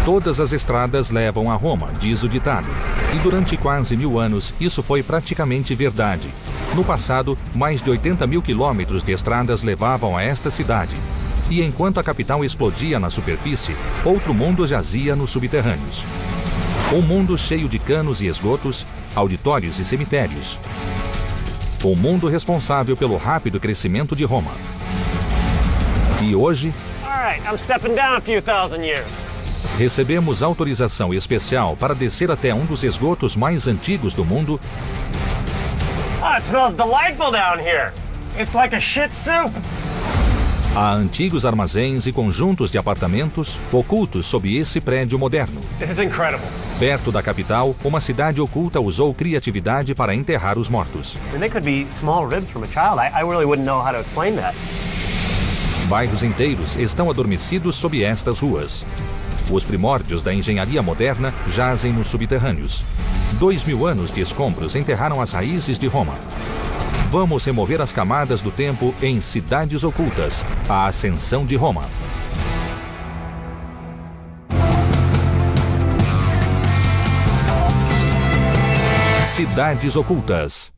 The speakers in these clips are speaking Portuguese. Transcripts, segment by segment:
Todas as estradas levam a Roma, diz o ditado. E durante quase 1000 anos, isso foi praticamente verdade. No passado, mais de 80 mil quilômetros de estradas levavam a esta cidade. E enquanto a capital explodia na superfície, outro mundo jazia nos subterrâneos. Um mundo cheio de canos e esgotos, auditórios e cemitérios. Um mundo responsável pelo rápido crescimento de Roma. E hoje, recebemos autorização especial para descer até um dos esgotos mais antigos do mundo. It smells delightful down here. It's like a shit soup. Há antigos armazéns e conjuntos de apartamentos ocultos sob esse prédio moderno. This is incredible. Perto da capital, uma cidade oculta usou criatividade para enterrar os mortos. And they could be small ribs from a child. I really wouldn't know how to explain that. Bairros inteiros estão adormecidos sob estas ruas. Os primórdios da engenharia moderna jazem nos subterrâneos. 2000 anos de escombros enterraram as raízes de Roma. Vamos remover as camadas do tempo em Cidades Ocultas, a ascensão de Roma. Cidades Ocultas.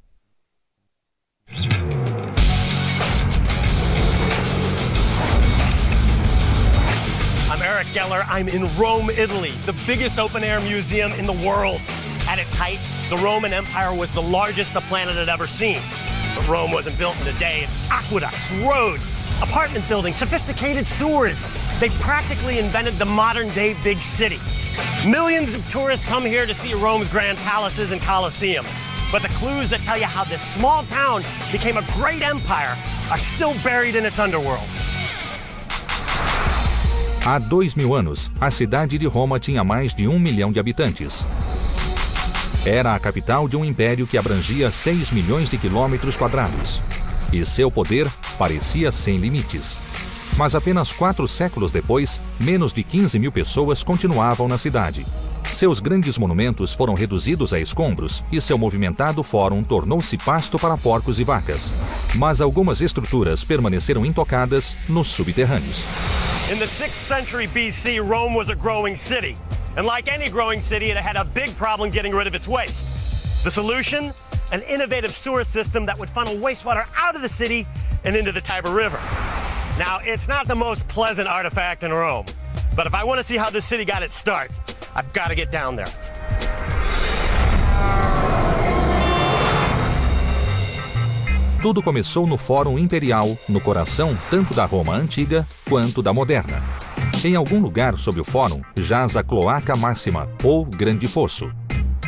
I'm Eric Geller. I'm in Rome, Italy, the biggest open-air museum in the world. At its height, the Roman Empire was the largest the planet had ever seen. But Rome wasn't built in a day. It's aqueducts, roads, apartment buildings, sophisticated sewers. They practically invented the modern-day big city. Millions of tourists come here to see Rome's grand palaces and Colosseum. But the clues that tell you how this small town became a great empire are still buried in its underworld. Há 2000 anos, a cidade de Roma tinha mais de 1 milhão de habitantes. Era a capital de um império que abrangia 6 milhões de quilômetros quadrados. E seu poder parecia sem limites. Mas apenas 4 séculos depois, menos de 15 mil pessoas continuavam na cidade. Seus grandes monumentos foram reduzidos a escombros e seu movimentado fórum tornou-se pasto para porcos e vacas. Mas algumas estruturas permaneceram intocadas nos subterrâneos. In the 6th century BC, Rome was a growing city. And like any growing city, it had a big problem getting rid of its waste. The solution? An innovative sewer system that would funnel wastewater out of the city and into the Tiber River. Now, it's not the most pleasant artifact in Rome, but if I want to see how this city got its start, I've got to get down there. Tudo começou no Fórum Imperial, no coração tanto da Roma antiga quanto da moderna. Em algum lugar sob o fórum jaz a Cloaca Máxima, ou Grande Fosso.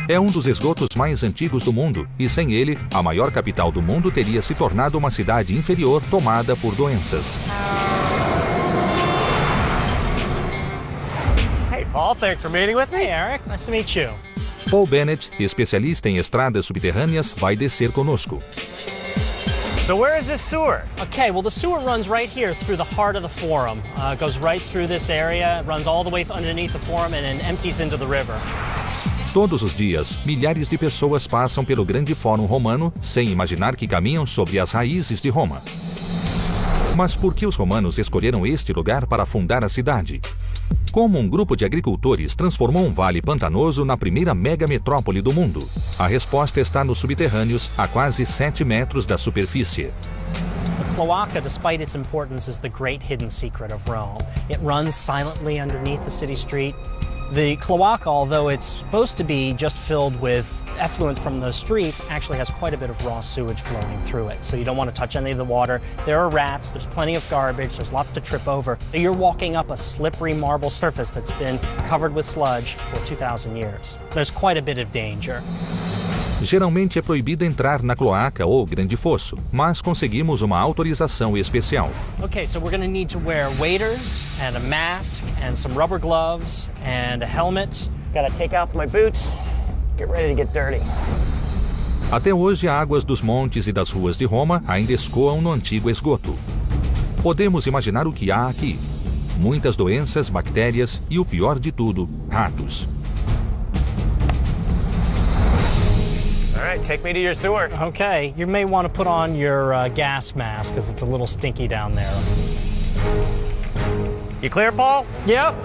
É um dos esgotos mais antigos do mundo e, sem ele, a maior capital do mundo teria se tornado uma cidade inferior tomada por doenças. Hey, Paul, thanks for meeting with me. Hey, Eric. Nice to meet you. Paul Bennett, especialista em estradas subterrâneas, vai descer conosco. So where is this sewer? Okay, well, the sewer runs right here through the heart of the Forum. It goes right through this area, runs all the way underneath the Forum, and then empties into the river. Todos os dias, milhares de pessoas passam pelo grande fórum romano sem imaginar que caminham sobre as raízes de Roma. Mas por que os romanos escolheram este lugar para fundar a cidade? Como um grupo de agricultores transformou um vale pantanoso na primeira megametrópole do mundo? A resposta está nos subterrâneos, a quase 7 metros da superfície. The cloaca, despite its importance, is the great hidden secret of Rome. It runs silently underneath the city street. The cloaca, although it's supposed to be just filled with effluent from the streets, actually has quite a bit of raw sewage flowing through it. So you don't want to touch any of the water. There are rats, there's plenty of garbage, there's lots to trip over. You're walking up a slippery marble surface that's been covered with sludge for 2,000 years. There's quite a bit of danger. Geralmente é proibido entrar na cloaca ou grande fosso, mas conseguimos uma autorização especial. Okay, so we're going to need to wear waders and a mask and some rubber gloves and a helmet. Gotta take off my boots. Get ready to get dirty. Até hoje, águas dos montes e das ruas de Roma ainda escoam no antigo esgoto. Podemos imaginar o que há aqui. Muitas doenças, bactérias e, o pior de tudo, ratos. All right, take me to your sewer. Okay, you may want to put on your gas mask because it's a little stinky down there. You clear, Paul? Yep.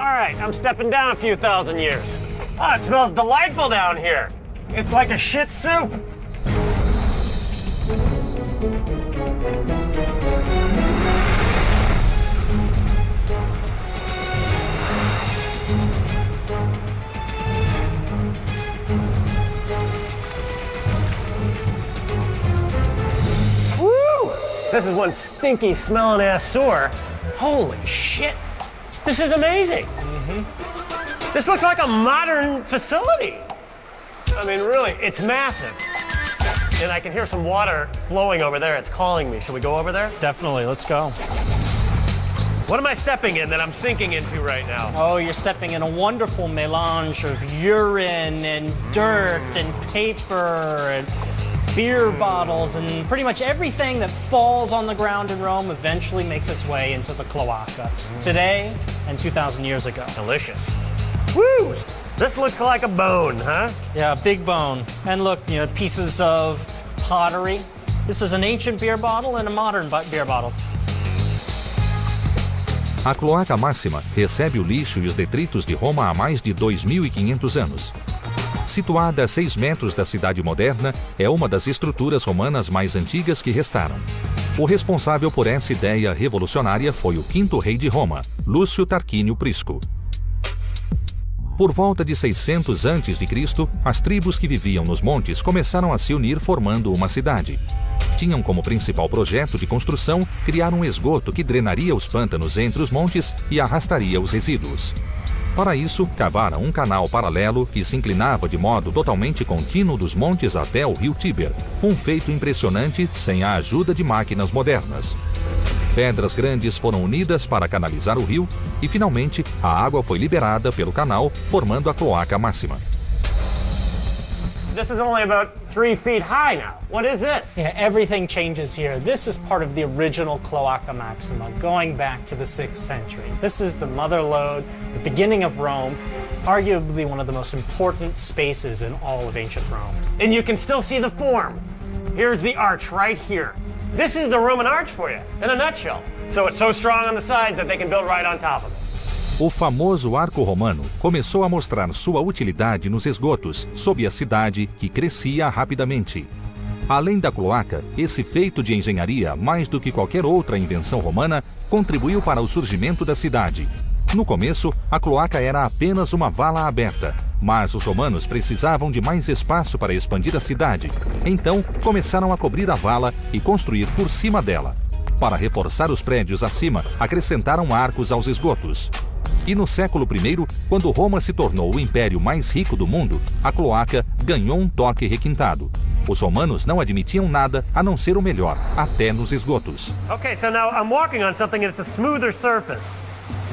All right, I'm stepping down a few thousand years. Oh, it smells delightful down here. It's like a shit soup. Woo! This is one stinky smelling ass sewer. Holy shit. This is amazing. This looks like a modern facility. I mean, really, it's massive. And I can hear some water flowing over there. It's calling me. Should we go over there? Definitely, let's go. What am I stepping in that I'm sinking into right now? Oh, you're stepping in a wonderful melange of urine and dirt and paper and beer bottles, and pretty much everything that falls on the ground in Rome eventually makes its way into the cloaca. Today and 2,000 years ago. Delicious. Woo! This looks like a bone, huh? Yeah, a big bone. And look, you know, pieces of pottery. This is an ancient beer bottle and a modern beer bottle. A Cloaca Máxima recebe o lixo e os detritos de Roma há mais de 2.500 anos. Situada a 6 metros da cidade moderna, é uma das estruturas romanas mais antigas que restaram. O responsável por essa ideia revolucionária foi o quinto rei de Roma, Lúcio Tarquínio Prisco. Por volta de 600 a.C., as tribos que viviam nos montes começaram a se unir formando uma cidade. Tinham como principal projeto de construção criar um esgoto que drenaria os pântanos entre os montes e arrastaria os resíduos. Para isso, cavaram um canal paralelo que se inclinava de modo totalmente contínuo dos montes até o rio Tíber, um feito impressionante sem a ajuda de máquinas modernas. Pedras grandes foram unidas para canalizar o rio e, finalmente, a água foi liberada pelo canal, formando a Cloaca Máxima. This is only about 3 feet high now. What is this? Yeah, everything changes here. This is part of the original Cloaca Maxima, going back to the 6th century. This is the mother lode, the beginning of Rome, arguably one of the most important spaces in all of ancient Rome. And you can still see the form. Here's the arch right here. This is the Roman arch for you, in a nutshell. So it's so strong on the sides that they can build right on top of it. O famoso arco romano começou a mostrar sua utilidade nos esgotos, sob a cidade que crescia rapidamente. Além da cloaca, esse feito de engenharia, mais do que qualquer outra invenção romana, contribuiu para o surgimento da cidade. No começo, a cloaca era apenas uma vala aberta, mas os romanos precisavam de mais espaço para expandir a cidade. Então, começaram a cobrir a vala e construir por cima dela. Para reforçar os prédios acima, acrescentaram arcos aos esgotos. E no século I, quando Roma se tornou o império mais rico do mundo, a cloaca ganhou um toque requintado. Os romanos não admitiam nada a não ser o melhor, até nos esgotos. Okay, so now I'm walking on something and it's a smoother surface.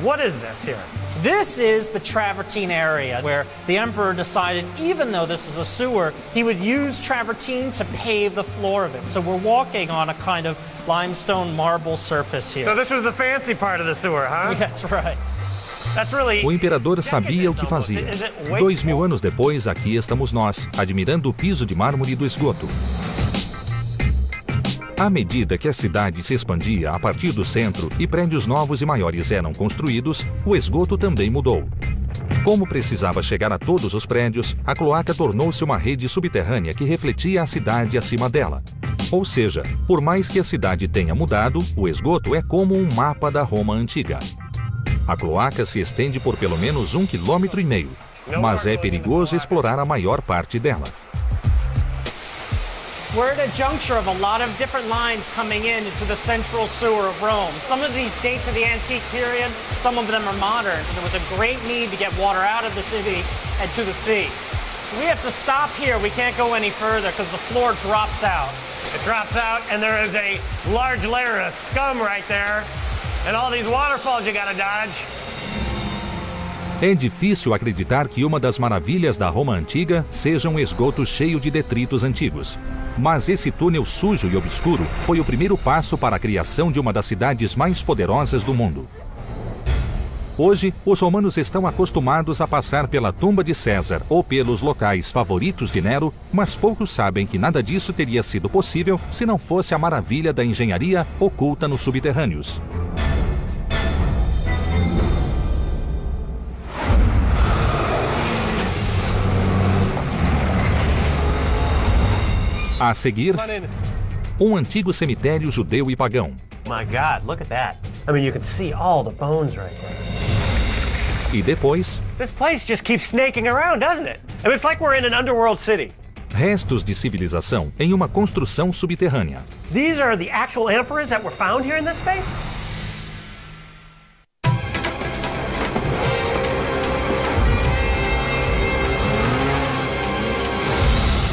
What is this here? This is the travertine area where the emperor decided, even though this is a sewer, he would use travertine to pave the floor of it. So we're walking on a kind of limestone marble surface here. So this was the fancy part of the sewer, huh? That's right. O imperador sabia o que fazia. 2000 anos depois, aqui estamos nós, admirando o piso de mármore do esgoto. À medida que a cidade se expandia a partir do centro e prédios novos e maiores eram construídos, o esgoto também mudou. Como precisava chegar a todos os prédios, a cloaca tornou-se uma rede subterrânea que refletia a cidade acima dela. Ou seja, por mais que a cidade tenha mudado, o esgoto é como um mapa da Roma antiga. A cloaca se estende por pelo menos 1,5 km, mas é perigoso explorar a maior parte dela. We're at a juncture of a lot of different lines coming in into the central sewer of Rome. Some of these date to the antique period, some of them are modern. There was a great need to get water out of the city and to the sea. We have to stop here. We can't go any further because the floor drops out. It drops out and there is a large layer of scum right there. And all these waterfalls you gotta dodge. É difícil acreditar que uma das maravilhas da Roma antiga seja um esgoto cheio de detritos antigos. Mas esse túnel sujo e obscuro foi o primeiro passo para a criação de uma das cidades mais poderosas do mundo. Hoje, os romanos estão acostumados a passar pela tumba de César ou pelos locais favoritos de Nero, mas poucos sabem que nada disso teria sido possível se não fosse a maravilha da engenharia oculta nos subterrâneos. A seguir, um antigo cemitério judeu e pagão. My God, look at that. I mean, you can see all the bones right there. E depois, This place just keeps snaking around, doesn't it? I mean, it's like we're in an underworld city. restos de civilização em uma construção subterrânea. These are the actual emperors that were found here in this space?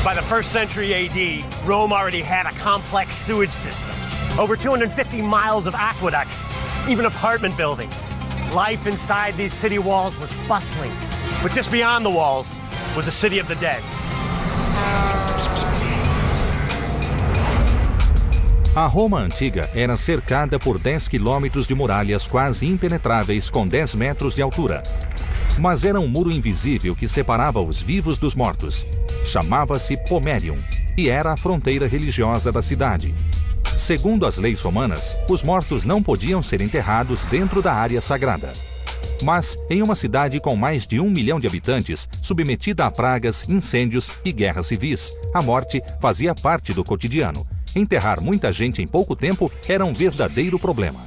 By the 1st century AD, Rome already had a complex sewage system. Over 250 miles of aqueducts, even apartment buildings. Life inside these city walls was bustling. But just beyond the walls was a city of the dead. A Roma antiga era cercada por 10 quilômetros de muralhas quase impenetráveis com 10 metros de altura. Mas era um muro invisível que separava os vivos dos mortos. Chamava-se Pomerium e era a fronteira religiosa da cidade. Segundo as leis romanas, os mortos não podiam ser enterrados dentro da área sagrada. Mas, em uma cidade com mais de 1 milhão de habitantes, submetida a pragas, incêndios e guerras civis, a morte fazia parte do cotidiano. Enterrar muita gente em pouco tempo era um verdadeiro problema.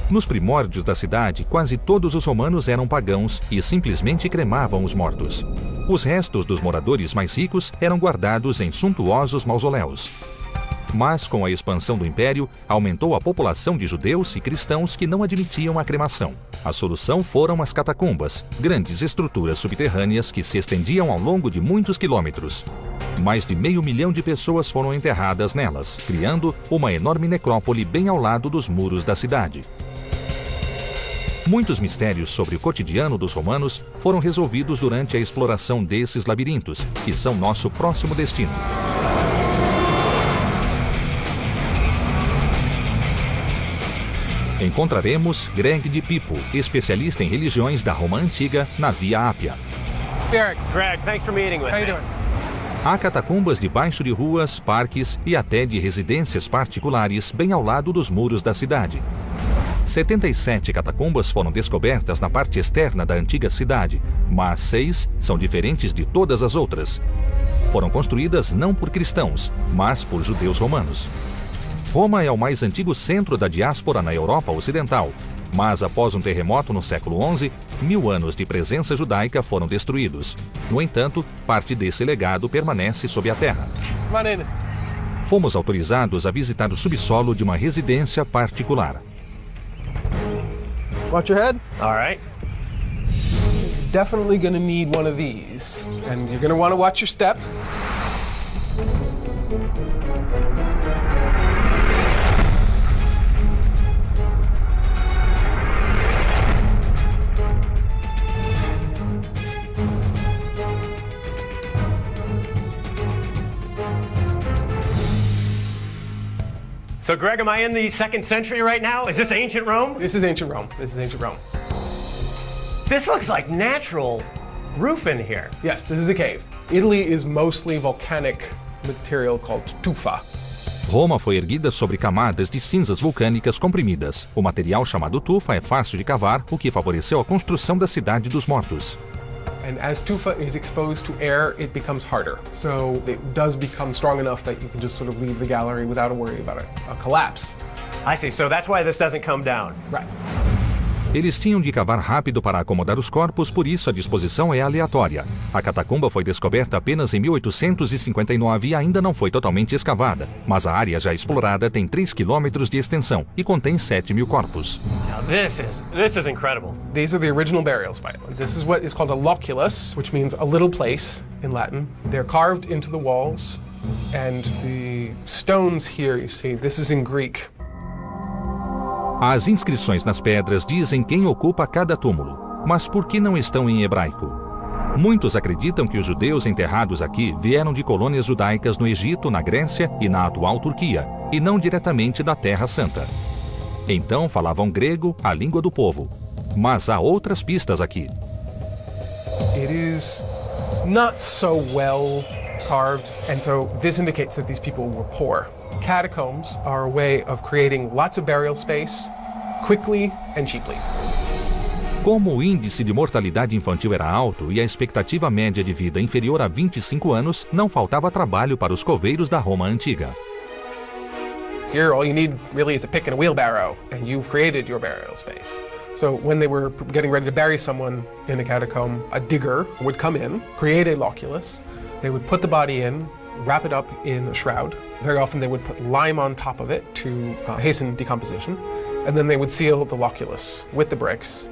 Nos primórdios da cidade, quase todos os romanos eram pagãos e simplesmente cremavam os mortos. Os restos dos moradores mais ricos eram guardados em suntuosos mausoléus. Mas, com a expansão do império, aumentou a população de judeus e cristãos que não admitiam a cremação. A solução foram as catacumbas, grandes estruturas subterrâneas que se estendiam ao longo de muitos quilômetros. Mais de 500 mil de pessoas foram enterradas nelas, criando uma enorme necrópole bem ao lado dos muros da cidade. Muitos mistérios sobre o cotidiano dos romanos foram resolvidos durante a exploração desses labirintos, que são nosso próximo destino. Encontraremos Greg de Pipo, especialista em religiões da Roma Antiga, na Via Ápia. Greg, thanks for meeting with me. Há catacumbas debaixo de ruas, parques e até de residências particulares bem ao lado dos muros da cidade. 77 catacumbas foram descobertas na parte externa da antiga cidade, mas 6 são diferentes de todas as outras. Foram construídas não por cristãos, mas por judeus romanos. Roma é o mais antigo centro da diáspora na Europa Ocidental, mas após um terremoto no século XI, 1000 anos de presença judaica foram destruídos. No entanto, parte desse legado permanece sob a terra. Fomos autorizados a visitar o subsolo de uma residência particular. Watch your head. All right. You're definitely going to need one of these. And you're going to want to watch your step. So, Greg, am I in the 2nd century right now? Is this ancient Rome? This is ancient Rome. This is ancient Rome. This looks like natural roof in here. Yes, this is a cave. Italy is mostly volcanic material called tufa. Roma foi erguida sobre camadas de cinzas vulcânicas comprimidas. O material chamado tufa é fácil de cavar, o que favoreceu a construção da Cidade dos Mortos. And as tufa is exposed to air, it becomes harder. So it does become strong enough that you can just sort of leave the gallery without a worry about a collapse. I see. So that's why this doesn't come down. Right. Eles tinham de cavar rápido para acomodar os corpos, por isso a disposição é aleatória. A catacumba foi descoberta apenas em 1859 e ainda não foi totalmente escavada, mas a área já explorada tem 3 quilômetros de extensão e contém 7.000 corpos. Now this is incredible. These are the original burials by them. This is what is called a loculus, which means a little place in Latin. They're carved into the walls, and the stones here, you see, this is in Greek. As inscrições nas pedras dizem quem ocupa cada túmulo, mas por que não estão em hebraico? Muitos acreditam que os judeus enterrados aqui vieram de colônias judaicas no Egito, na Grécia e na atual Turquia, e não diretamente da Terra Santa. Então falavam grego, a língua do povo. Mas há outras pistas aqui. It is not so well carved, and so this indicates that these people were poor. Catacombs are a way of creating lots of burial space quickly and cheaply. Como o índice de mortalidade infantil era alto e a expectativa média de vida inferior a 25 anos, não faltava trabalho para os coveiros da Roma antiga. Here, all you need really is a pick and a wheelbarrow, and you've created your burial space. So when they were getting ready to bury someone in a catacomb, a digger would come in, create a loculus, they would put the body in, wrap it up in a shroud. Very often they would put lime on top of it to hasten decomposition, and then they would seal the loculus with the bricks.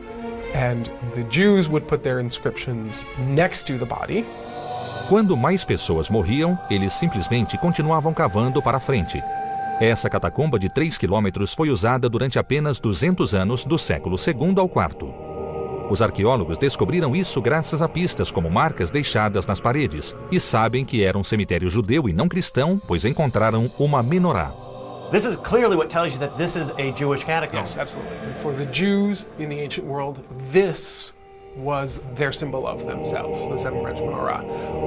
And the Jews would put their inscriptions next to the body. Quando mais pessoas morriam, eles simplesmente continuavam cavando para frente. Essa catacumba de 3 quilômetros foi usada durante apenas 200 anos, do século II ao IV. Os arqueólogos descobriram isso graças a pistas como marcas deixadas nas paredes e sabem que era um cemitério judeu e não cristão, pois encontraram uma menorá. This is clearly what tells you that this is a Jewish catacomb. Yes, absolutely. For the Jews in the ancient world, this was their symbol of themselves, the seven-branch menorah.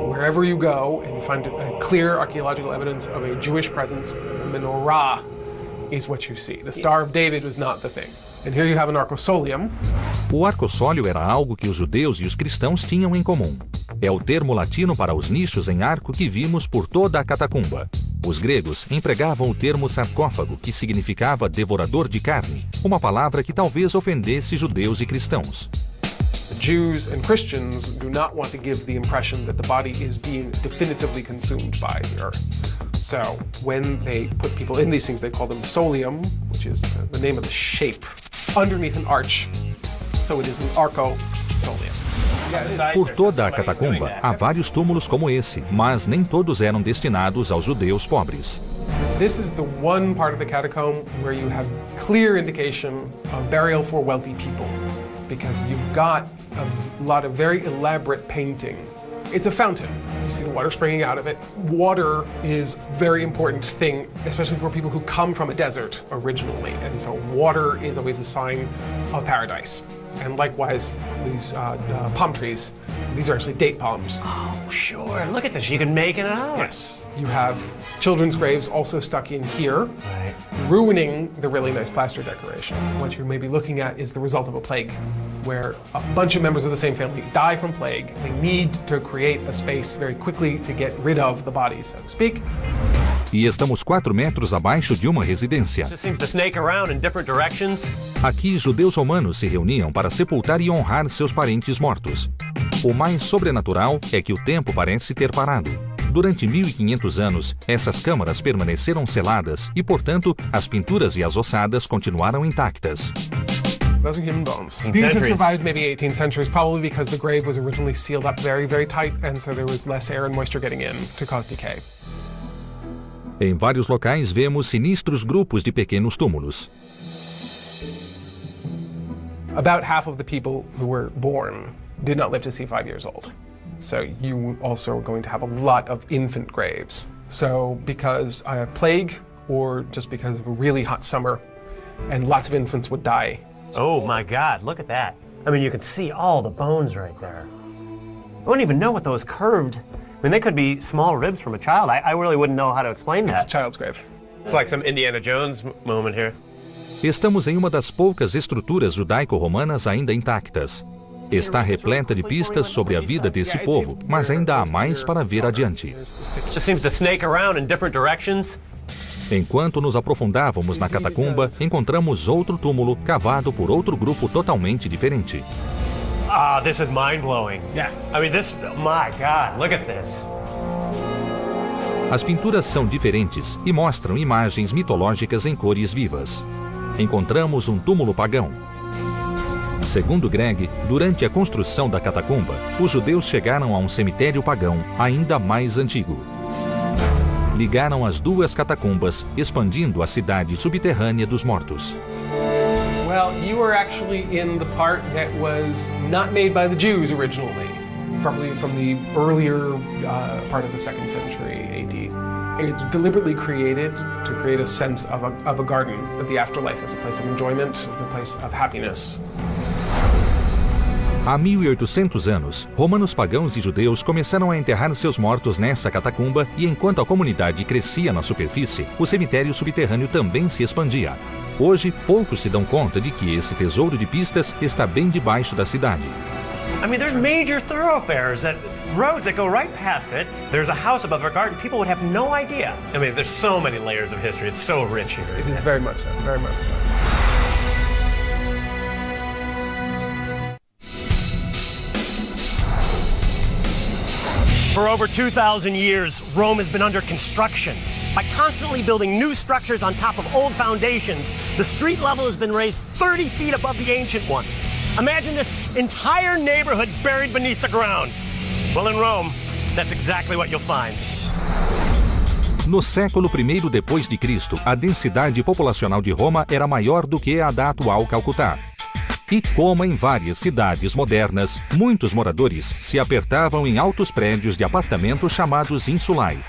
Wherever you go and find a clear archaeological evidence of a Jewish presence, the menorah is what you see. The Star of David was not the thing. And here you have an arcosolium. O arcossólio era algo que os judeus e os cristãos tinham em comum. É o termo latino para os nichos em arco que vimos por toda a catacumba. Os gregos empregavam o termo sarcófago, que significava devorador de carne, uma palavra que talvez ofendesse judeus e cristãos. Jews and Christians do not want to give the impression that the body is being definitively consumed by the earth. So when they put people in these things, they call them solium, which is the name of the shape, underneath an arch. So it is an arcosolium. Por toda a catacumba, há vários túmulos como esse, mas nem todos eram destinados aos judeus pobres. This is the one part of the catacomb where you have clear indication of burial for wealthy people, because you've got a lot of very elaborate painting. It's a fountain. You see the water springing out of it. Water is a very important thing, especially for people who come from a desert originally. And so water is always a sign of paradise. And likewise, these palm trees, these are actually date palms. Oh, sure. Look at this. You can make it out. Yes. You have children's graves also stuck in here, Right. ruining the really nice plaster decoration. What you're maybe looking at is the result of a plague, where a bunch of members of the same family die from plague. They need to create a space very quickly to get rid of the bodies, so to speak. E estamos 4 metros abaixo de uma residência. Just seems to snake around in different directions. Aqui, judeus romanos se reuniam para sepultar e honrar seus parentes mortos. O mais sobrenatural é que o tempo parece ter parado. Durante 1500 anos, essas câmaras permaneceram seladas e, portanto, as pinturas e as ossadas continuaram intactas. Those are human bones. These have survived maybe 18 centuries, probably because the grave was originally sealed up very, very tight, and so there was less air and moisture getting in to cause decay. Em vários locais, vemos sinistros grupos de pequenos túmulos. About half of the people who were born did not live to see 5 years old. So you also are going to have a lot of infant graves. So because I have plague, or just because of a really hot summer, and lots of infants would die. Oh my God, look at that. I mean, you can see all the bones right there. I wouldn't even know what those curved. I mean, they could be small ribs from a child. I really wouldn't know how to explain It's a that. child's grave. It's like some Indiana Jones moment here. Estamos em uma das poucas estruturas judaico-romanas ainda intactas. Está repleta de pistas sobre a vida desse povo, mas ainda há mais para ver adiante. Just seems to snake around in different directions. Enquanto nos aprofundávamos na catacumba, encontramos outro túmulo cavado por outro grupo totalmente diferente. Ah, this is mind-blowing. Yeah. I mean, this, my God, look at this. As pinturas são diferentes e mostram imagens mitológicas em cores vivas. Encontramos um túmulo pagão. Segundo Greg, durante a construção da catacumba, os judeus chegaram a um cemitério pagão ainda mais antigo. Ligaram as duas catacumbas, expandindo a cidade subterrânea dos mortos. Well, you were actually in the part that was not made by the Jews originally, probably from the earlier part of the 2nd century AD. It's deliberately created to create a sense of a garden, of the afterlife as a place of enjoyment, as a place of happiness. Há 1800 anos, romanos pagãos e judeus começaram a enterrar seus mortos nessa catacumba e enquanto a comunidade crescia na superfície, o cemitério subterrâneo também se expandia. Hoje, poucos se dão conta de que esse tesouro de pistas está bem debaixo da cidade. I mean, there's major thoroughfares, roads that go right past it. There's a house above our garden. People would have no idea. I mean, there's so many layers of history. It's so rich here. It is very much so, very much so. For over 2,000 years, Rome has been under construction. By constantly building new structures on top of old foundations, the street level has been raised 30 feet above the ancient one. Imagine this entire neighborhood buried beneath the ground. Well, in Rome, that's exactly what you'll find. No século I depois de Cristo, a densidade populacional de Roma era maior do que a da atual Calcutá. E como em várias cidades modernas, muitos moradores se apertavam em altos prédios de apartamentos chamados insulae.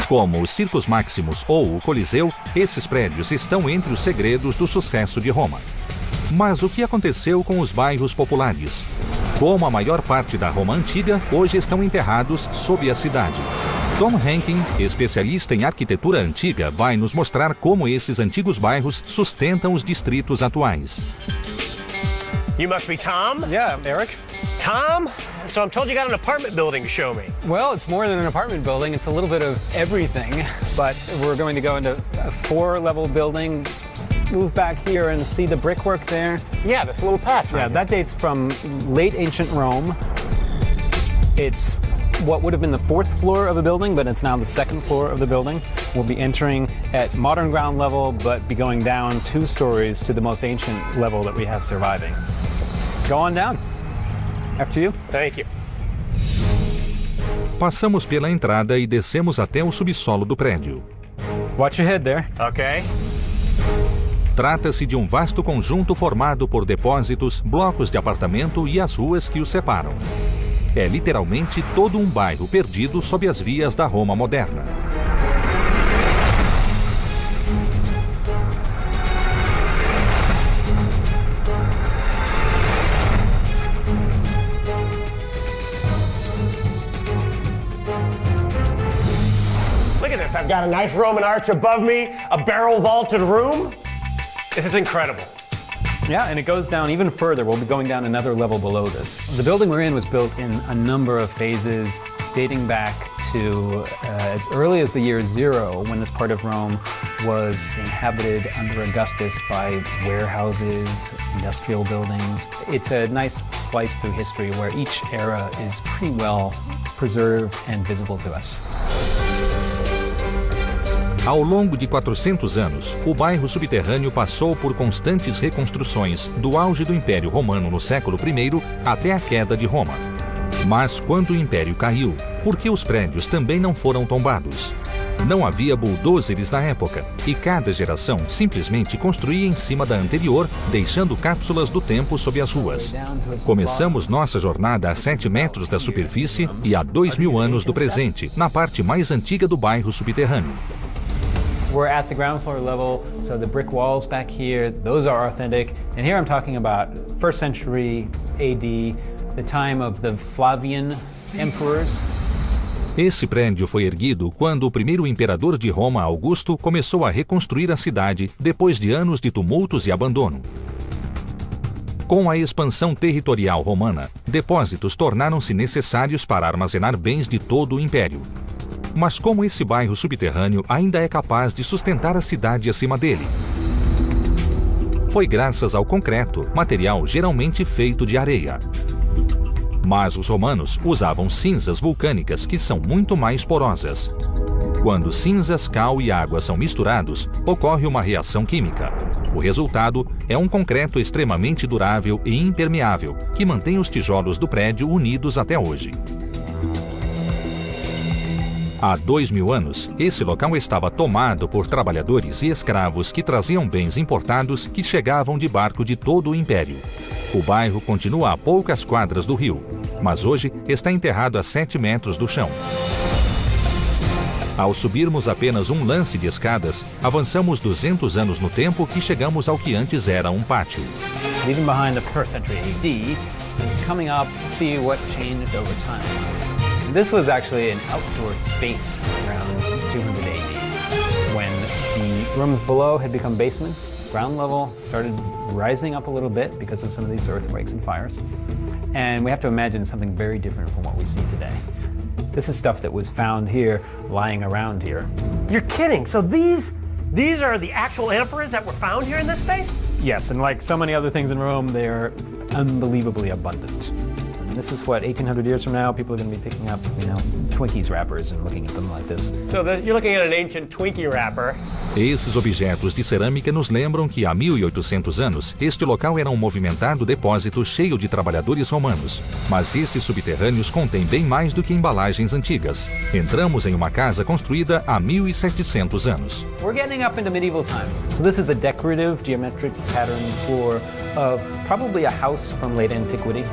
Como o Circus Maximus ou o Coliseu, esses prédios estão entre os segredos do sucesso de Roma. Mas o que aconteceu com os bairros populares? Como a maior parte da Roma antiga, hoje estão enterrados sob a cidade. Tom Henkin, especialista em arquitetura antiga, vai nos mostrar como esses antigos bairros sustentam os distritos atuais. You must be Tom? Yeah, Eric. Tom? So I'm told you got an apartment building to show me. Well, it's more than an apartment building. It's a little bit of everything. But we're going to go into a 4-level building, move back here and see the brickwork there. Yeah, this little patch right Yeah, here. that dates from late ancient Rome. It's what would have been the 4th floor of the building, but it's now the 2nd floor of the building. We'll be entering at modern ground level, but be going down 2 stories to the most ancient level that we have surviving. Go on down. After you. Thank you. Passamos pela entrada e descemos até o subsolo do prédio. Watch your head there. Okay. Trata-se de um vasto conjunto formado por depósitos, blocos de apartamento e as ruas que os separam. É literalmente todo um bairro perdido sob as vias da Roma moderna. Look at this. I've got a nice Roman arch above me, a barrel vaulted room. This is incredible. Yeah, and it goes down even further. We'll be going down another level below this. The building we're in was built in a number of phases, dating back to as early as the year 0, when this part of Rome was inhabited under Augustus by warehouses, industrial buildings. It's a nice slice through history where each era is pretty well preserved and visible to us. Ao longo de 400 anos, o bairro subterrâneo passou por constantes reconstruções, do auge do Império Romano no século I até a queda de Roma. Mas quando o Império caiu, por que os prédios também não foram tombados? Não havia bulldozers na época, e cada geração simplesmente construía em cima da anterior, deixando cápsulas do tempo sob as ruas. Começamos nossa jornada a 7 metros da superfície e a 2.000 anos do presente, na parte mais antiga do bairro subterrâneo. We're at the ground floor level, so the brick walls back here, those are authentic. And here I'm talking about 1st century AD, the time of the Flavian emperors. Esse prédio foi erguido quando o primeiro imperador de Roma, Augusto, começou a reconstruir a cidade depois de anos de tumultos e abandono. Com a expansão territorial romana, depósitos tornaram-se necessários para armazenar bens de todo o império. Mas como esse bairro subterrâneo ainda é capaz de sustentar a cidade acima dele? Foi graças ao concreto, material geralmente feito de areia. Mas os romanos usavam cinzas vulcânicas que são muito mais porosas. Quando cinzas, cal e água são misturados, ocorre uma reação química. O resultado é um concreto extremamente durável e impermeável, que mantém os tijolos do prédio unidos até hoje. Há 2.000 anos, esse local estava tomado por trabalhadores e escravos que traziam bens importados que chegavam de barco de todo o império. O bairro continua a poucas quadras do rio, mas hoje está enterrado a 7 metros do chão. Ao subirmos apenas um lance de escadas, avançamos 200 anos no tempo e chegamos ao que antes era um pátio. Leaving behind the 1st century AD, coming up to see what changed over time. This was actually an outdoor space around 200 AD, when the rooms below had become basements. ground level started rising up a little bit because of some of these earthquakes and fires. And we have to imagine something very different from what we see today. This is stuff that was found here, lying around here. You're kidding. So these are the actual amphores that were found here in this space? Yes, and like so many other things in Rome, they are unbelievably abundant. And this is what, 1,800 years from now, people are going to be picking up, Twinkies wrappers and looking at them like this. So you're looking at an ancient Twinkie wrapper. Esses objetos de cerâmica nos lembram que há 1.800 anos, este local era um movimentado depósito cheio de trabalhadores romanos. Mas esses subterrâneos contêm bem mais do que embalagens antigas. Entramos em uma casa construída há 1.700 anos. We're getting up into medieval times. So this is a decorative geometric pattern floor of probably a house from late antiquity,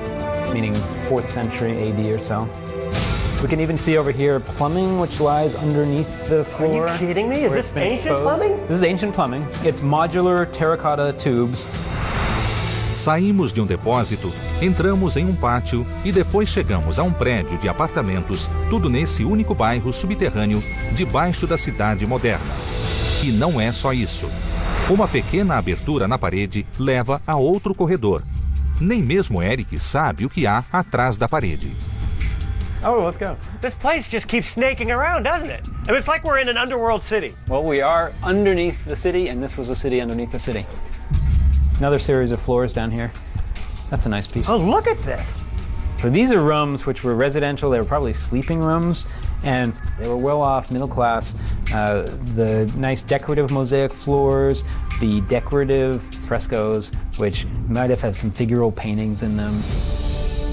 meaning 4th century AD or so. We can even see over here plumbing, which lies underneath the floor. Are you kidding me? Is this ancient plumbing? This is ancient plumbing. It's modular terracotta tubes. Saímos de um depósito, entramos em um pátio e depois chegamos a um prédio de apartamentos, tudo nesse único bairro subterrâneo, debaixo da cidade moderna. E não é só isso. Uma pequena abertura na parede leva a outro corredor. Nem mesmo Eric sabe o que há atrás da parede. Oh, let's go. This place just keeps snaking around, doesn't it? I mean, it's like we're in an underworld city. Well, we are underneath the city, and this was a city underneath the city. Another series of floors down here. That's a nice piece. Oh, look at this. So these are rooms which were residential. They were probably sleeping rooms, and they were well off, middle class. The nice decorative mosaic floors, the decorative frescoes, which might have had some figural paintings in them.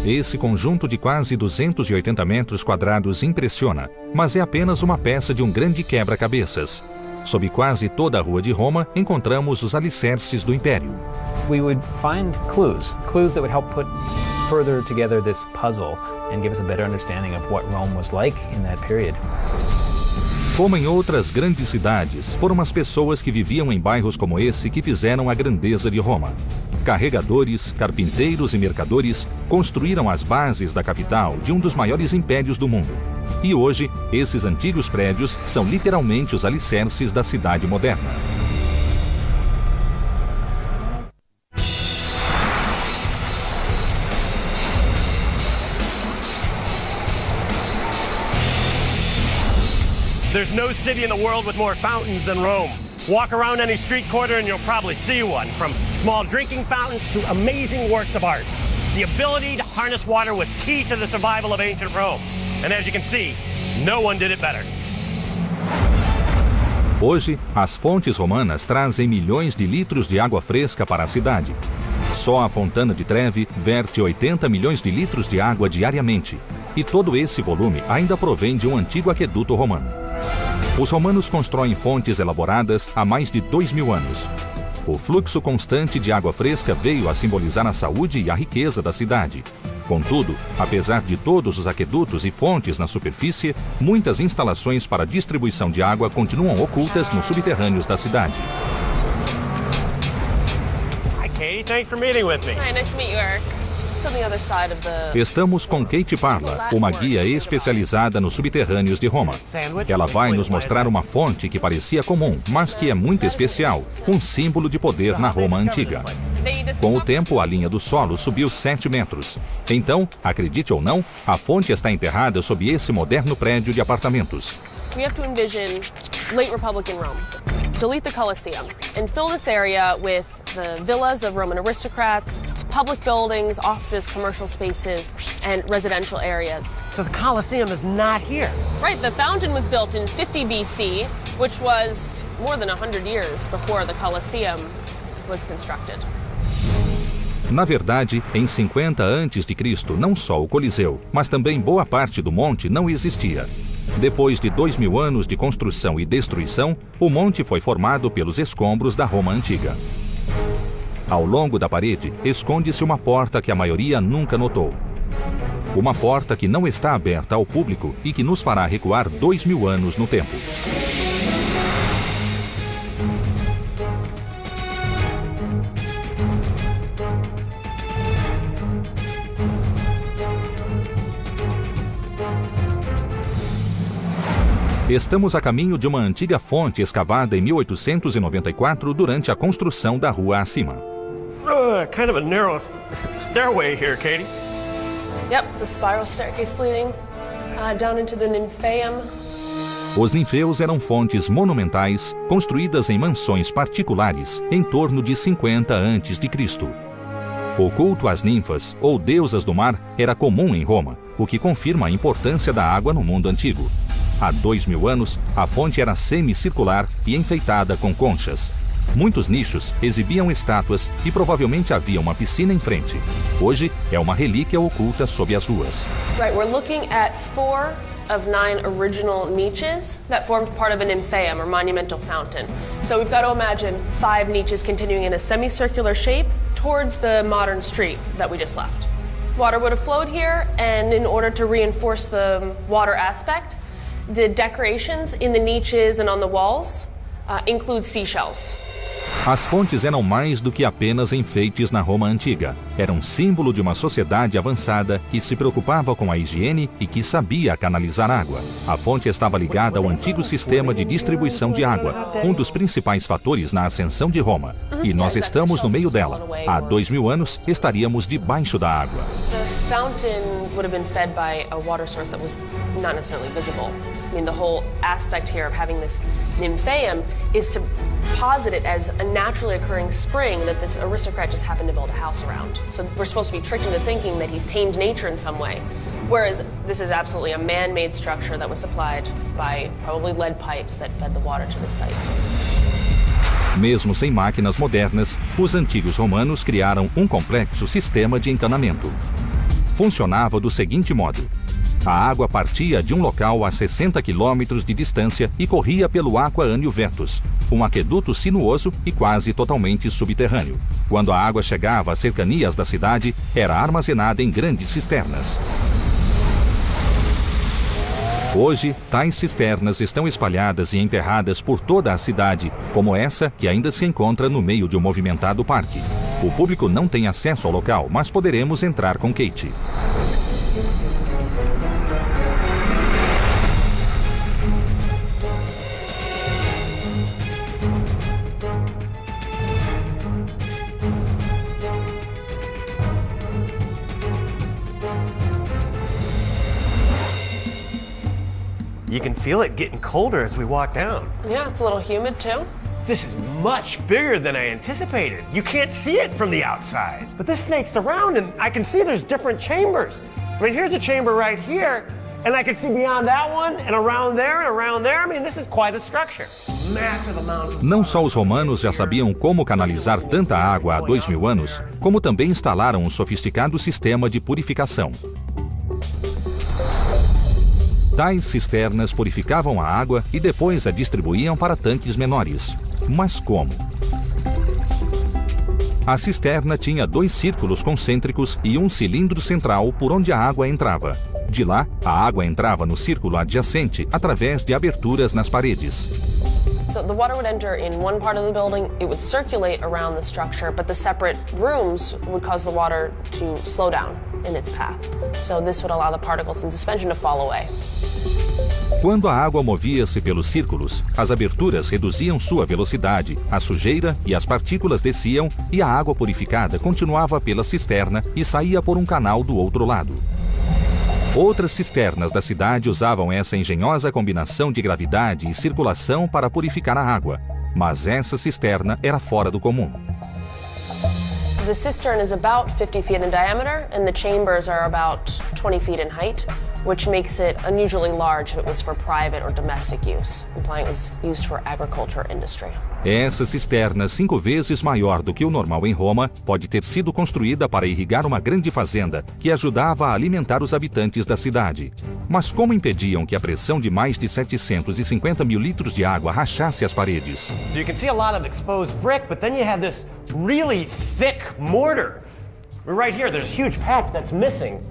Esse conjunto de quase 280 metros quadrados impressiona, mas é apenas uma peça de um grande quebra-cabeças. Sob quase toda a rua de Roma, encontramos os alicerces do Império. We would find clues that would help put further together this puzzle and give us a better understanding of what Rome was like in that period. Como em outras grandes cidades, foram as pessoas que viviam em bairros como esse que fizeram a grandeza de Roma. Carregadores, carpinteiros e mercadores construíram as bases da capital de um dos maiores impérios do mundo. E hoje, esses antigos prédios são literalmente os alicerces da cidade moderna. There's no city in the world with more fountains than Rome. Walk around any street corner and you'll probably see one, from small drinking fountains to amazing works of art. The ability to harness water was key to the survival of ancient Rome. And as you can see, no one did it better. Hoje, as fontes romanas trazem milhões de litros de água fresca para a cidade. Só a Fontana di Trevi verte 80 milhões de litros de água diariamente. E todo esse volume ainda provém de um antigo aqueduto romano. Os romanos constroem fontes elaboradas há mais de 2.000 anos. O fluxo constante de água fresca veio a simbolizar a saúde e a riqueza da cidade. Contudo, apesar de todos os aquedutos e fontes na superfície, muitas instalações para distribuição de água continuam ocultas nos subterrâneos da cidade. Hi, Katie. Thanks for meeting with me. Hi, nice to meet you, Eric. On the other side of the... Estamos com Kate Parla, uma guia especializada nos subterrâneos de Roma. Ela vai nos mostrar uma fonte que parecia comum, mas que é muito especial, um símbolo de poder na Roma antiga. Com o tempo, a linha do solo subiu 7 metros. Então, acredite ou não, a fonte está enterrada sob esse moderno prédio de apartamentos. We have to envision late Republican Rome. Delete the Colosseum and fill this area with the villas of Roman aristocrats, public buildings, offices, commercial spaces, and residential areas. So the Colosseum is not here. Right, the fountain was built in 50 BC, which was more than 100 years before the Colosseum was constructed. Na verdade, em 50 a.C., não só o Coliseu, mas também boa parte do monte não existia. Depois de 2.000 anos de construção e destruição, o monte foi formado pelos escombros da Roma antiga. Ao longo da parede, esconde-se uma porta que a maioria nunca notou. Uma porta que não está aberta ao público e que nos fará recuar 2.000 anos no tempo. Estamos a caminho de uma antiga fonte escavada em 1894 durante a construção da rua acima. Kind of a narrow stairway here, Katie. Yep, it's a spiral staircase leading down into the Nymphaeum. Os ninfeus eram fontes monumentais construídas em mansões particulares em torno de 50 a.C. O culto às ninfas, ou deusas do mar, era comum em Roma, o que confirma a importância da água no mundo antigo. Há 2000 anos, a fonte era semicircular e enfeitada com conchas. Muitos nichos exibiam estátuas e provavelmente havia uma piscina em frente. Hoje, é uma relíquia oculta sob as ruas. Right, we're looking at 4 of 9 original niches that formed part of a nymphaeum, or monumental fountain. So we've got to imagine 5 niches continuing in a semicircular shape towards the modern street that we just left. Water would have flowed here, and in order to reinforce the water aspect, the decorations in the niches and on the walls include seashells. As fontes eram mais do que apenas enfeites na Roma antiga. Eram símbolo de uma sociedade avançada que se preocupava com a higiene e que sabia canalizar água. A fonte estava ligada ao antigo sistema de distribuição de água, um dos principais fatores na ascensão de Roma. E nós estamos no meio dela. Há 2000 anos, estaríamos debaixo da água. The fountain would have been fed by a water source that was not necessarily visible. I mean, the whole aspect here of having this nymphaeum is to posit it as a naturally occurring spring that this aristocrat just happened to build a house around. So we're supposed to be tricked into thinking that he's tamed nature in some way. Whereas this is absolutely a man-made structure that was supplied by probably lead pipes that fed the water to the site. Mesmo sem máquinas modernas, os antigos romanos criaram um complexo sistema de encanamento. Funcionava do seguinte modo: a água partia de um local a 60 quilômetros de distância e corria pelo Aqua Anio Vetus, um aqueduto sinuoso e quase totalmente subterrâneo. Quando a água chegava às cercanias da cidade, era armazenada em grandes cisternas. Hoje, tais cisternas estão espalhadas e enterradas por toda a cidade, como essa que ainda se encontra no meio de um movimentado parque. O público não tem acesso ao local, mas poderemos entrar com Kate. You can feel it getting colder as we walk down. Yeah, it's a little humid too. This is much bigger than I anticipated. You can't see it from the outside. But this snake's around and I can see there's different chambers. I mean, here's a chamber right here, and I can see beyond that one, and around there, and around there. I mean, this is quite a structure. Massive amount of... Não só os romanos já sabiam como canalizar tanta água há 2000 anos, como também instalaram um sofisticado sistema de purificação. Tais cisternas purificavam a água e depois a distribuíam para tanques menores. Mas como? A cisterna tinha 2 círculos concêntricos e um cilindro central por onde a água entrava. De lá, a água entrava no círculo adjacente através de aberturas nas paredes. So the water would enter in one part of the building, it would circulate around the structure, but the separate rooms would cause the water to slow down in its path. So this would allow the particles in suspension to fall away. Quando a água movia-se pelos círculos, as aberturas reduziam sua velocidade, a sujeira e as partículas desciam e a água purificada continuava pela cisterna e saía por um canal do outro lado. Outras cisternas da cidade usavam essa engenhosa combinação de gravidade e circulação para purificar a água, mas essa cisterna era fora do comum. The cistern is about 50 feet in diameter and the chambers are about 20 feet in height, which makes it unusually large if it was for private or domestic use, implying it was used for agriculture industry. Essa cisterna, 5 vezes maior do que o normal em Roma, pode ter sido construída para irrigar uma grande fazenda que ajudava a alimentar os habitantes da cidade. Mas como impediam que a pressão de mais de 750 mil litros de água rachasse as paredes? So you can see a lot of exposed brick, but then you have this really thick mortar. Right here, there's a huge patch that's missing.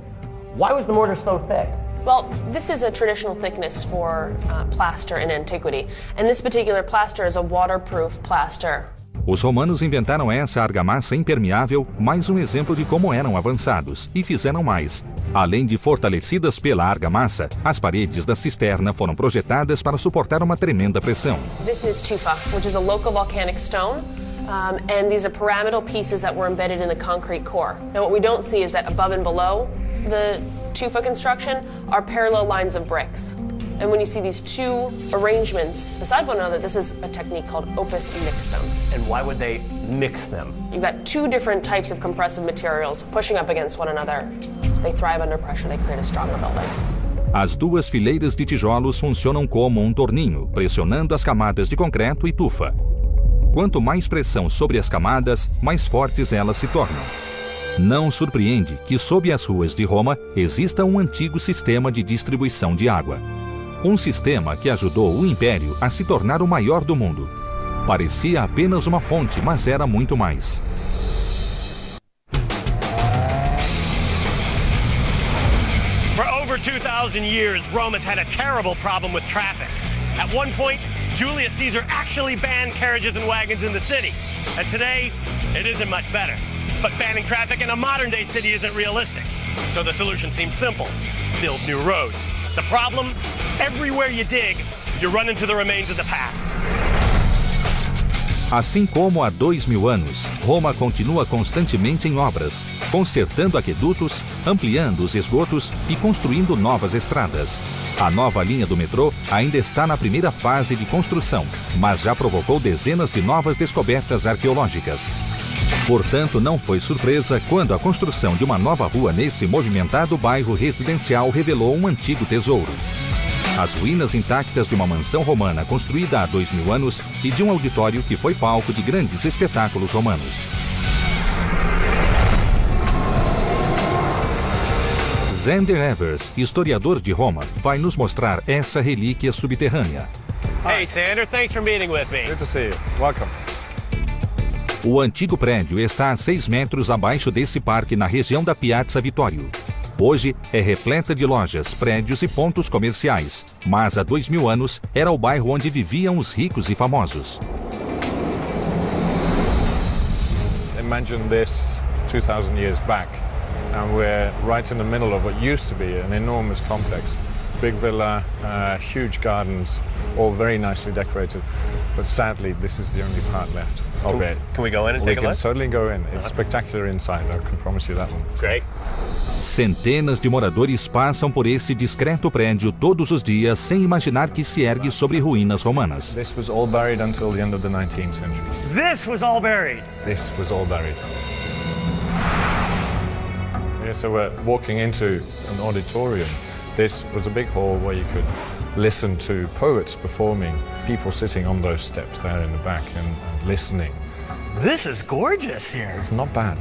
Why was the mortar so thick? Well, this is a traditional thickness for plaster in antiquity, and this particular plaster is a waterproof plaster. Os romanos inventaram essa argamassa impermeável, mais um exemplo de como eram avançados, e fizeram mais. Além de fortalecidas pela argamassa, as paredes da cisterna foram projetadas para suportar uma tremenda pressão. This is tufa, which is a local volcanic stone. And these are pyramidal pieces that were embedded in the concrete core. Now what we don't see is that above and below the tufa construction are parallel lines of bricks. And when you see these two arrangements beside one another, this is a technique called opus mixtum. And why would they mix them? You've got two different types of compressive materials pushing up against one another. They thrive under pressure, they create a stronger building. As duas fileiras de tijolos funcionam como um torninho, pressionando as camadas de concreto e tufa. Quanto mais pressão sobre as camadas, mais fortes elas se tornam. Não surpreende que sob as ruas de Roma exista um antigo sistema de distribuição de água. Um sistema que ajudou o Império a se tornar o maior do mundo. Parecia apenas uma fonte, mas era muito mais. For over 2,000 years, Rome has had a terrible problem with traffic. At one point, Julius Caesar actually banned carriages and wagons in the city. And today, it isn't much better. But banning traffic in a modern-day city isn't realistic. So the solution seems simple. Build new roads. The problem? Everywhere you dig, you run into the remains of the past. Assim como há 2.000 anos, Roma continua constantemente em obras, consertando aquedutos, ampliando os esgotos e construindo novas estradas. A nova linha do metrô ainda está na primeira fase de construção, mas já provocou dezenas de novas descobertas arqueológicas. Portanto, não foi surpresa quando a construção de uma nova rua nesse movimentado bairro residencial revelou um antigo tesouro. As ruínas intactas de uma mansão romana construída há 2.000 anos e de um auditório que foi palco de grandes espetáculos romanos. Zander Evers, historiador de Roma, vai nos mostrar essa relíquia subterrânea. Hey, Sander, thanks for meeting with me. Good to see you. Welcome. O antigo prédio está a 6 metros abaixo desse parque na região da Piazza Vittorio. Hoje é repleta de lojas, prédios e pontos comerciais, mas há 2.000 anos era o bairro onde viviam os ricos e famosos. Imagine this 2,000 years back, and we're right in the middle of what used to be an enormous complex. Big villa, huge gardens, all very nicely decorated, but sadly this is the only part left of it. Can we go in and We take a can look? certainly go in. It's spectacular inside, I can promise you that one. Great. Centenas de moradores passam por esse discreto prédio todos os dias sem imaginar que se ergue sobre ruínas romanas. This was all buried until the end of the 19th century. This was all buried. This was all buried. Yeah, so we're walking into an auditorium. This was a big hall where you could listen to poets performing, people sitting on those steps there in the back and listening. This is gorgeous here. It's not bad.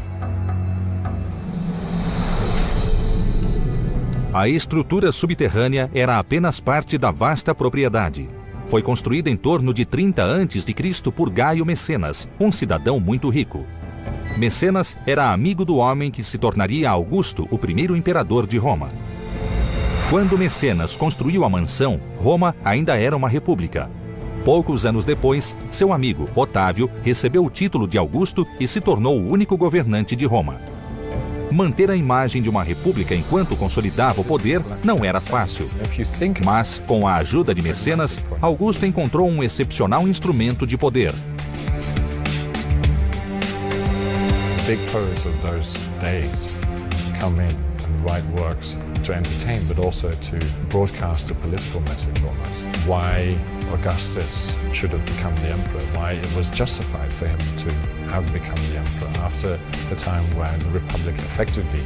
A estrutura subterrânea era apenas parte da vasta propriedade. Foi construída em torno de 30 a.C. por Gaio Mecenas, um cidadão muito rico. Mecenas era amigo do homem que se tornaria Augusto, o primeiro imperador de Roma. Quando Mecenas construiu a mansão, Roma ainda era uma república. Poucos anos depois, seu amigo, Otávio, recebeu o título de Augusto e se tornou o único governante de Roma. Manter a imagem de uma república enquanto consolidava o poder não era fácil. Mas, com a ajuda de Mecenas, Augusto encontrou um excepcional instrumento de poder. Big poets of those days come in and write works to entertain, but also to broadcast a political message almost. Why Augustus should have become the emperor, why it was justified for him to have become the emperor after the time when the republic effectively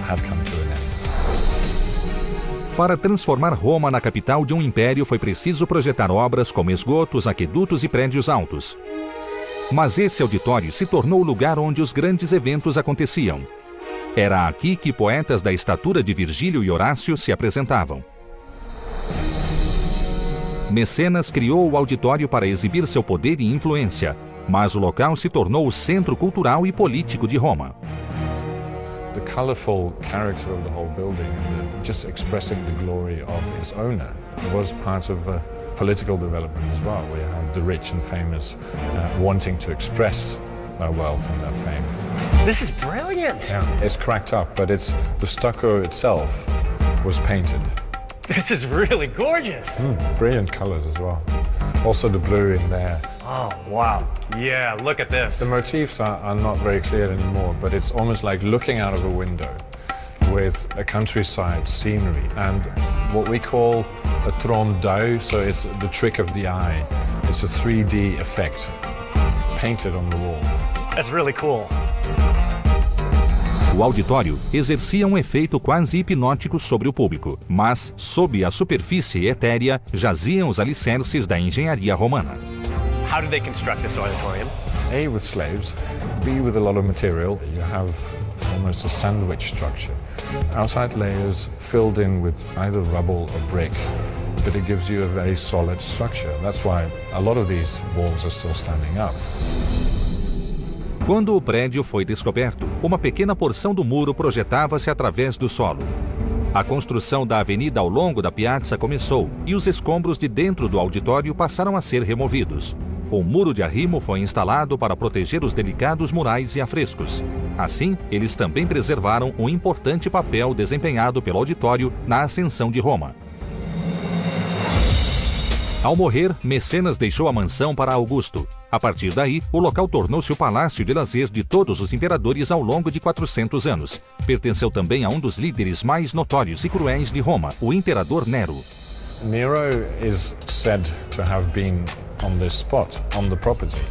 had come to an end. Para transformar Roma na capital de um império foi preciso projetar obras como esgotos, aquedutos e prédios altos. Mas esse auditório se tornou o lugar onde os grandes eventos aconteciam. Era aqui que poetas da estatura de Virgílio e Horácio se apresentavam. Mecenas criou o auditório para exibir seu poder e influência, mas o local se tornou o centro cultural e político de Roma. The colorful character of the whole building and just expressing the glory of its owner was part of political development as well. We have the rich and famous wanting to express their wealth and their fame. This is brilliant. Yeah, it's cracked up, but the stucco itself was painted. This is really gorgeous. Brilliant colors as well. Also the blue in there. Oh, wow. Yeah, look at this. The motifs are not very clear anymore, but it's almost like looking out of a window with a countryside scenery and what we call a trompe d'œil, so it's the trick of the eye. It's a 3D effect painted on the wall. That's really cool. O auditório exercia um efeito quase hipnótico sobre o público, mas, sob a superfície etérea, jaziam os alicerces da engenharia romana. How did they construct this auditorium? A, with slaves, B, with a lot of material. You have almost a sandwich structure. Outside layers filled in with either rubble or brick, but it gives you a very solid structure. That's why a lot of these walls are still standing up. Quando o prédio foi descoberto, uma pequena porção do muro projetava-se através do solo. A construção da avenida ao longo da piazza começou e os escombros de dentro do auditório passaram a ser removidos. Um muro de arrimo foi instalado para proteger os delicados murais e afrescos. Assim, eles também preservaram um importante papel desempenhado pelo auditório na ascensão de Roma. Ao morrer, Mecenas deixou a mansão para Augusto. A partir daí, o local tornou-se o palácio de lazer de todos os imperadores ao longo de 400 anos. Pertenceu também a um dos líderes mais notórios e cruéis de Roma, o imperador Nero. Nero is said to have been on this spot, on the property,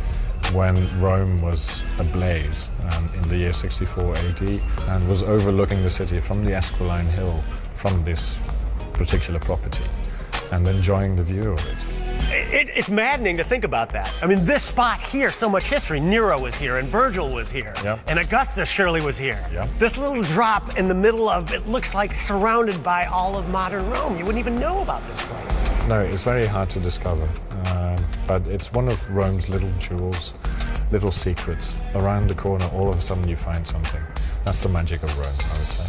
when Rome was ablaze in the year 64 AD and was overlooking the city from the Esquiline Hill from this particular property and enjoying the view of it. It's maddening to think about that. I mean, this spot here, so much history. Nero was here, and Virgil was here, and Augustus surely was here. This little drop in the middle of it looks like surrounded by all of modern Rome. You wouldn't even know about this place. No, it's very hard to discover, but it's one of Rome's little jewels, little secrets. Around the corner, all of a sudden you find something. That's the magic of Rome, I would say.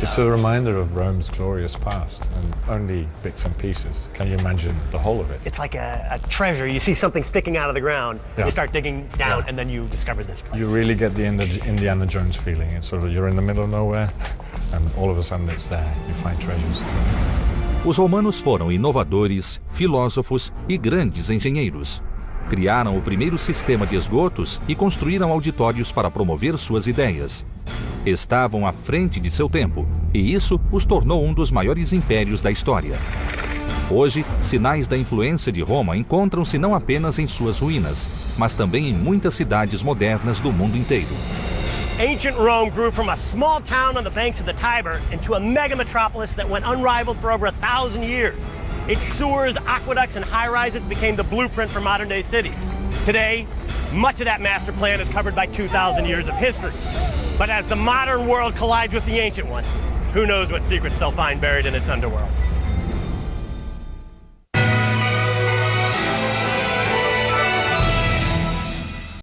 It's a reminder of Rome's glorious past, and only bits and pieces. Can you imagine the whole of it? It's like a treasure. You see something sticking out of the ground, you start digging down, and then you discover this place. You really get the Indiana Jones feeling. It's sort of, you're in the middle of nowhere, and all of a sudden it's there. You find treasures. Os romanos foram inovadores, filósofos e grandes engenheiros. Criaram o primeiro sistema de esgotos e construíram auditórios para promover suas ideias. Estavam à frente de seu tempo, e isso os tornou um dos maiores impérios da história. Hoje, sinais da influência de Roma encontram-se não apenas em suas ruínas, mas também em muitas cidades modernas do mundo inteiro. Ancient Rome grew from a small town on the banks of the Tiber into a mega metropolis that went unrivaled for over 1,000 years. Its sewers, aqueducts, and high-rises became the blueprint for modern-day cities. Today, much of that master plan is covered by 2,000 years of history. But as the modern world collides with the ancient one, who knows what secrets they'll find buried in its underworld.